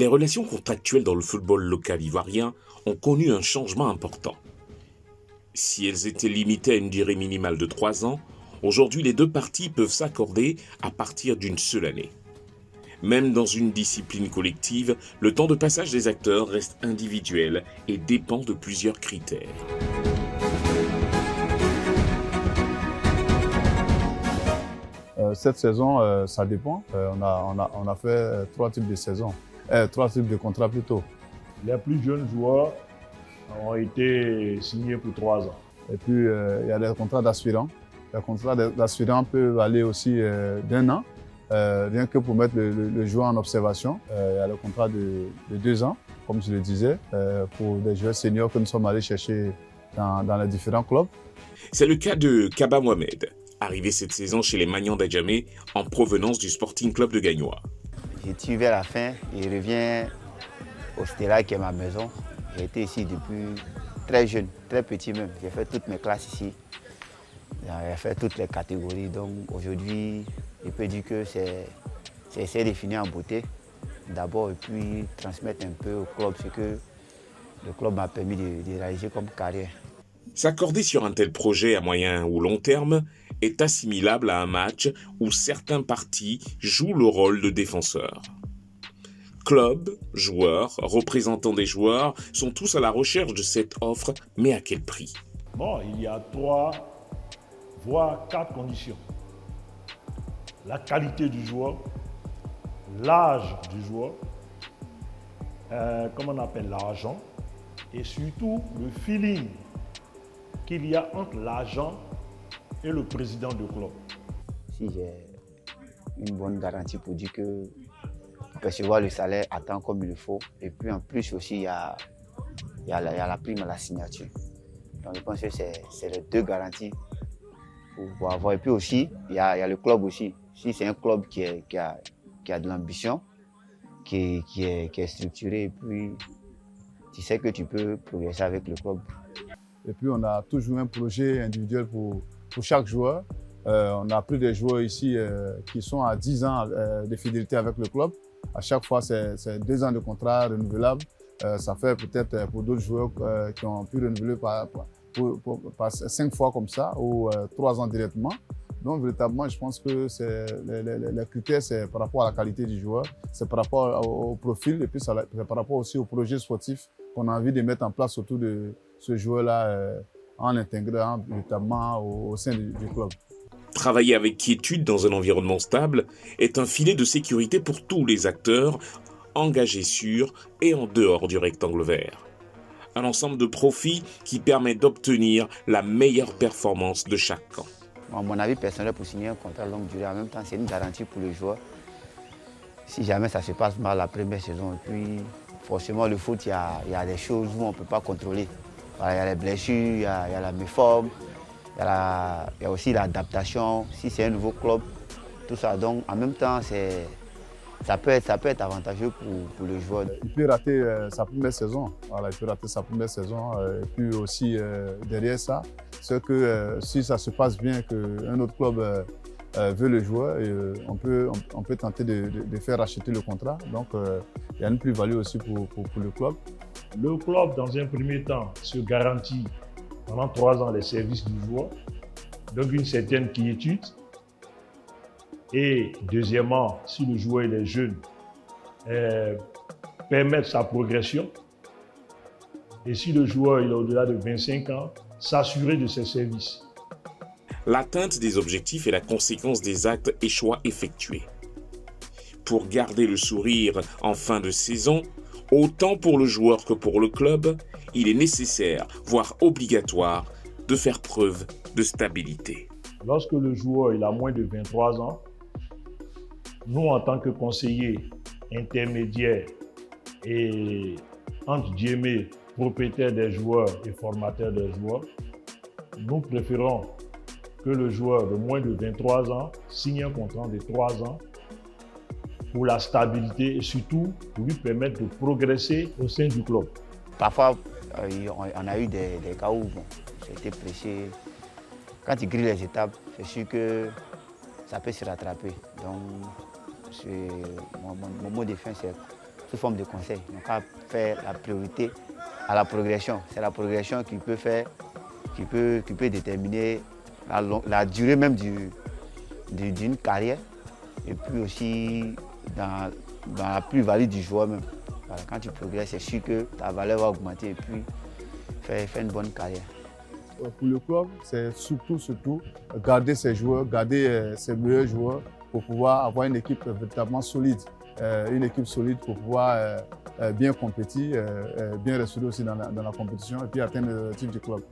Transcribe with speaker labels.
Speaker 1: Les relations contractuelles dans le football local ivoirien ont connu un changement important. Si elles étaient limitées à une durée minimale de 3 ans, aujourd'hui les deux parties peuvent s'accorder à partir d'une seule année. Même dans une discipline collective, le temps de passage des acteurs reste individuel et dépend de plusieurs critères.
Speaker 2: Cette saison, ça dépend. On a fait 3 types de saisons, 3 types de contrats plutôt.
Speaker 3: Les plus jeunes joueurs ont été signés pour 3 ans.
Speaker 2: Et puis, il y a des contrats d'aspirants. Les contrats d'aspirants peuvent aller aussi d'1 an, rien que pour mettre le joueur en observation. Il y a le contrat de 2 ans, comme je le disais, pour des joueurs seniors que nous sommes allés chercher dans les différents clubs.
Speaker 1: C'est le cas de Kaba Mohamed, arrivé cette saison chez les Magnans d'Adjamé en provenance du Sporting Club de Gagnoa.
Speaker 4: J'ai tiré vers la fin et je reviens au Stella qui est ma maison. J'ai été ici depuis très jeune, très petit même. J'ai fait toutes mes classes ici. J'ai fait toutes les catégories. Donc aujourd'hui, je peux dire que c'est essayer de finir en beauté d'abord et puis transmettre un peu au club ce que le club m'a permis de réaliser comme carrière.
Speaker 1: S'accorder sur un tel projet à moyen ou long terme est assimilable à un match où certains partis jouent le rôle de défenseur. Club, joueurs, représentants des joueurs sont tous à la recherche de cette offre, mais à quel prix?
Speaker 3: Bon, il y a 3, voire 4 conditions. La qualité du joueur, l'âge du joueur, comment on appelle l'argent, et surtout le feeling qu'il y a entre l'agent et le président du club.
Speaker 4: Si j'ai une bonne garantie pour dire que percevoir le salaire à temps comme il le faut, et puis en plus aussi il y a la prime à la signature. Donc je pense que c'est les 2 garanties pour avoir. Et puis aussi, il y a le club aussi. Si c'est un club qui a de l'ambition, qui est structuré, et puis tu sais que tu peux progresser avec le club.
Speaker 2: Et puis, on a toujours un projet individuel pour chaque joueur. On a pris des joueurs ici qui sont à 10 ans de fidélité avec le club. À chaque fois, c'est 2 ans de contrat renouvelable. Ça fait peut-être pour d'autres joueurs qui ont pu renouveler par 5 fois comme ça ou 3 ans directement. Donc, véritablement, je pense que les critères, c'est par rapport à la qualité du joueur, c'est par rapport au profil et puis c'est par rapport aussi au projet sportif qu'on a envie de mettre en place autour de ce joueur-là en l'intégrant véritablement au sein du club.
Speaker 1: Travailler avec quiétude dans un environnement stable est un filet de sécurité pour tous les acteurs, engagés sur et en dehors du rectangle vert. Un ensemble de profits qui permet d'obtenir la meilleure performance de chaque camp.
Speaker 4: À mon avis personnel, pour signer un contrat longue durée, en même temps, c'est une garantie pour le joueur. Si jamais ça se passe mal la première saison, et puis forcément le foot, il y a des choses où on ne peut pas contrôler. Voilà, il y a les blessures, il y a la méforme, il y a aussi l'adaptation. Si c'est un nouveau club, tout ça. Donc en même temps, ça peut être avantageux pour le joueur.
Speaker 2: Il peut rater sa première saison. Voilà, il peut rater sa première saison. Et puis aussi, derrière ça, c'est que si ça se passe bien, qu'un autre club veut le joueur, on peut tenter de faire racheter le contrat. Donc, il y a une plus-value aussi pour le club.
Speaker 3: Le club, dans un premier temps, se garantit pendant 3 ans les services du joueur, donc une certaine quiétude. Et deuxièmement, si le joueur est jeune, permettre sa progression. Et si le joueur est au-delà de 25 ans, s'assurer de ses services.
Speaker 1: L'atteinte des objectifs est la conséquence des actes et choix effectués. Pour garder le sourire en fin de saison, autant pour le joueur que pour le club, il est nécessaire, voire obligatoire, de faire preuve de stabilité.
Speaker 3: Lorsque le joueur il a moins de 23 ans, nous, en tant que conseillers intermédiaires et entre guillemets propriétaires des joueurs et formateurs des joueurs, nous préférons que le joueur de moins de 23 ans signe un contrat de 3 ans pour la stabilité et surtout pour lui permettre de progresser au sein du club.
Speaker 4: Parfois, on a eu des cas où c'était pressé. Quand il grille les étapes, c'est sûr que ça peut se rattraper. Donc, mon mot de fin, c'est sous forme de conseil. Donc, on fait la priorité à la progression. C'est la progression qui peut faire, qui peut déterminer la durée même d'une carrière et puis aussi dans la plus-value du joueur même. Voilà, quand tu progresses, c'est sûr que ta valeur va augmenter et puis faire une bonne carrière.
Speaker 2: Pour le club, c'est surtout garder ses joueurs, garder ses meilleurs joueurs pour pouvoir avoir une équipe véritablement solide. Une équipe solide pour pouvoir bien compétir, bien rester aussi dans la compétition et puis atteindre les objectifs du club.